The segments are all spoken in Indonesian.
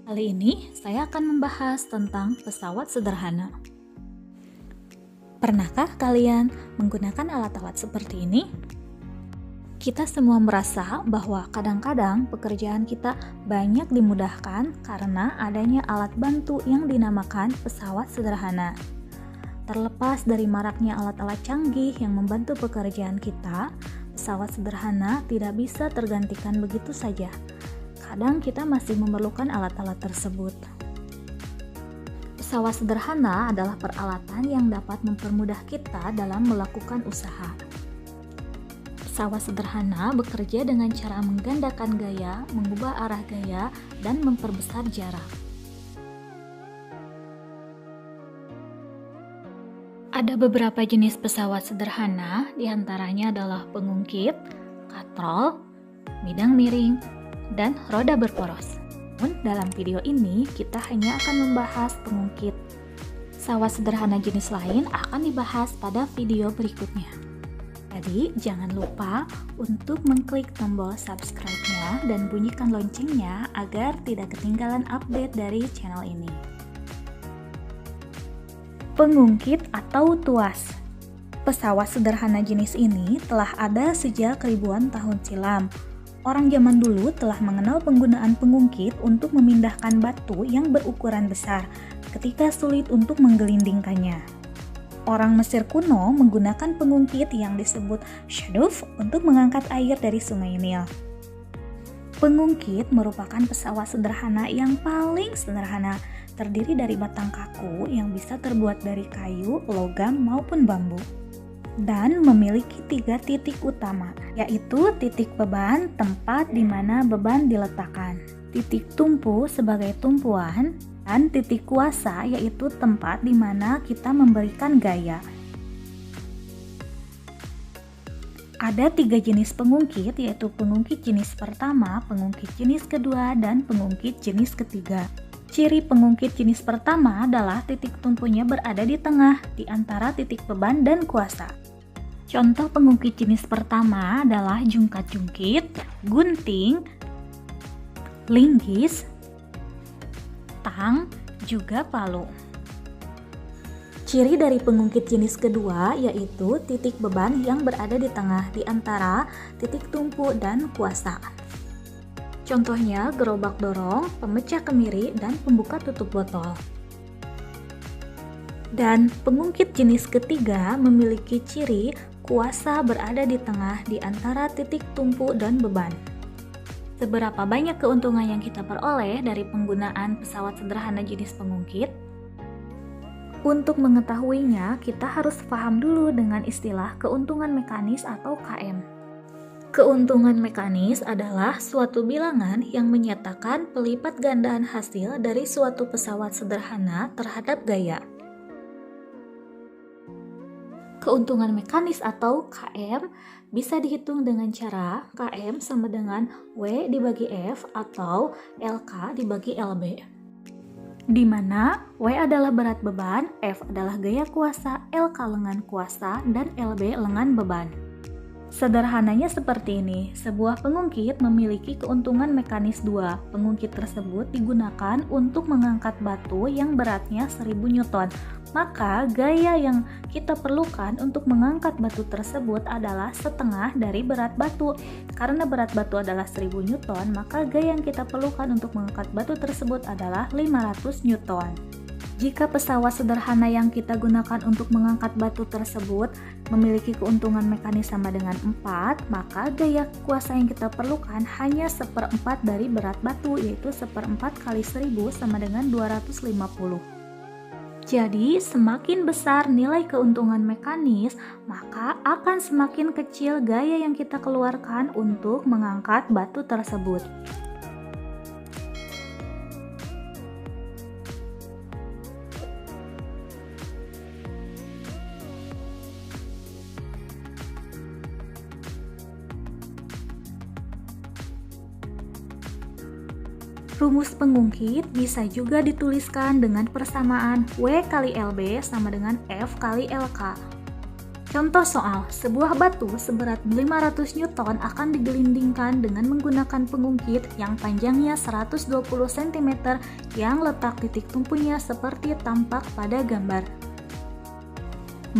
Kali ini saya akan membahas tentang pesawat sederhana. Pernahkah kalian menggunakan alat-alat seperti ini? Kita semua merasa bahwa kadang-kadang pekerjaan kita banyak dimudahkan karena adanya alat bantu yang dinamakan pesawat sederhana. Terlepas dari maraknya alat-alat canggih yang membantu pekerjaan kita, pesawat sederhana tidak bisa tergantikan begitu saja. Kadang kita masih memerlukan alat-alat tersebut. Pesawat sederhana adalah peralatan yang dapat mempermudah kita dalam melakukan usaha. Pesawat sederhana bekerja dengan cara menggandakan gaya, mengubah arah gaya, dan memperbesar jarak. Ada beberapa jenis pesawat sederhana, diantaranya adalah pengungkit, katrol, bidang miring, dan roda berporos. Namun dalam video ini kita hanya akan membahas pengungkit. Pesawat sederhana jenis lain akan dibahas pada video berikutnya. Jadi jangan lupa untuk mengklik tombol subscribe-nya dan bunyikan loncengnya agar tidak ketinggalan update dari channel ini. Pengungkit atau tuas. Pesawat sederhana jenis ini telah ada sejak ribuan tahun silam. Orang zaman dulu telah mengenal penggunaan pengungkit untuk memindahkan batu yang berukuran besar ketika sulit untuk menggelindingkannya. Orang Mesir kuno menggunakan pengungkit yang disebut shaduf untuk mengangkat air dari sungai Nil. Pengungkit merupakan pesawat sederhana yang paling sederhana, terdiri dari batang kaku yang bisa terbuat dari kayu, logam, maupun bambu. Dan memiliki 3 titik utama, yaitu titik beban, tempat di mana beban diletakkan, titik tumpu sebagai tumpuan, dan titik kuasa, yaitu tempat di mana kita memberikan gaya. Ada 3 jenis pengungkit, yaitu pengungkit jenis pertama, pengungkit jenis kedua, dan pengungkit jenis ketiga. Ciri pengungkit jenis pertama adalah titik tumpunya berada di tengah, di antara titik beban dan kuasa. Contoh pengungkit jenis pertama adalah jungkat-jungkit, gunting, linggis, tang, juga palu. Ciri dari pengungkit jenis kedua yaitu titik beban yang berada di tengah, di antara titik tumpu dan kuasa. Contohnya gerobak dorong, pemecah kemiri, dan pembuka tutup botol. Dan pengungkit jenis ketiga memiliki ciri kuasa berada di tengah di antara titik tumpu dan beban. Seberapa banyak keuntungan yang kita peroleh dari penggunaan pesawat sederhana jenis pengungkit? Untuk mengetahuinya, kita harus paham dulu dengan istilah keuntungan mekanis atau KM. Keuntungan mekanis adalah suatu bilangan yang menyatakan pelipat gandaan hasil dari suatu pesawat sederhana terhadap gaya. Keuntungan mekanis atau KM bisa dihitung dengan cara KM sama dengan W dibagi F atau LK dibagi LB. Di mana W adalah berat beban, F adalah gaya kuasa, LK lengan kuasa, dan LB lengan beban. Sederhananya seperti ini, sebuah pengungkit memiliki keuntungan mekanis 2. Pengungkit tersebut digunakan untuk mengangkat batu yang beratnya 1000 Newton. Maka gaya yang kita perlukan untuk mengangkat batu tersebut adalah setengah dari berat batu. Karena berat batu adalah 1000 Newton, maka gaya yang kita perlukan untuk mengangkat batu tersebut adalah 500 Newton. Jika pesawat sederhana yang kita gunakan untuk mengangkat batu tersebut memiliki keuntungan mekanis sama dengan 4, maka gaya kuasa yang kita perlukan hanya 1/4 dari berat batu, yaitu 1/4 kali 1000 sama dengan 250. Jadi, semakin besar nilai keuntungan mekanis, maka akan semakin kecil gaya yang kita keluarkan untuk mengangkat batu tersebut. Rumus pengungkit bisa juga dituliskan dengan persamaan W kali LB sama dengan F kali LK. Contoh soal, sebuah batu seberat 500 Newton akan digelindingkan dengan menggunakan pengungkit yang panjangnya 120 cm yang letak titik tumpunya seperti tampak pada gambar.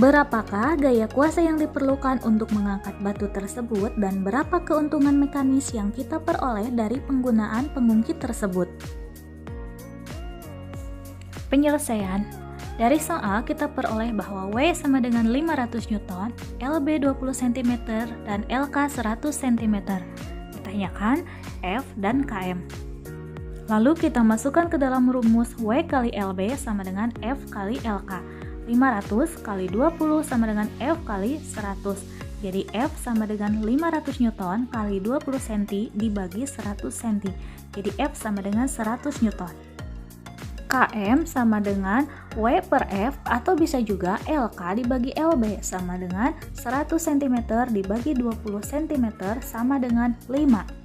Berapakah gaya kuasa yang diperlukan untuk mengangkat batu tersebut dan berapa keuntungan mekanis yang kita peroleh dari penggunaan pengungkit tersebut? Penyelesaian. Dari soal kita peroleh bahwa W sama dengan 500 Newton, LB 20 cm, dan LK 100 cm. Ditanyakan F dan KM. Lalu kita masukkan ke dalam rumus W kali LB sama dengan F kali LK. 500 kali 20 sama dengan F kali 100. Jadi F sama dengan 500 Newton kali 20 cm dibagi 100 cm. Jadi F sama dengan 100 Newton. KM sama dengan W per F atau bisa juga LK dibagi LB sama dengan 100 cm dibagi 20 cm sama dengan 5.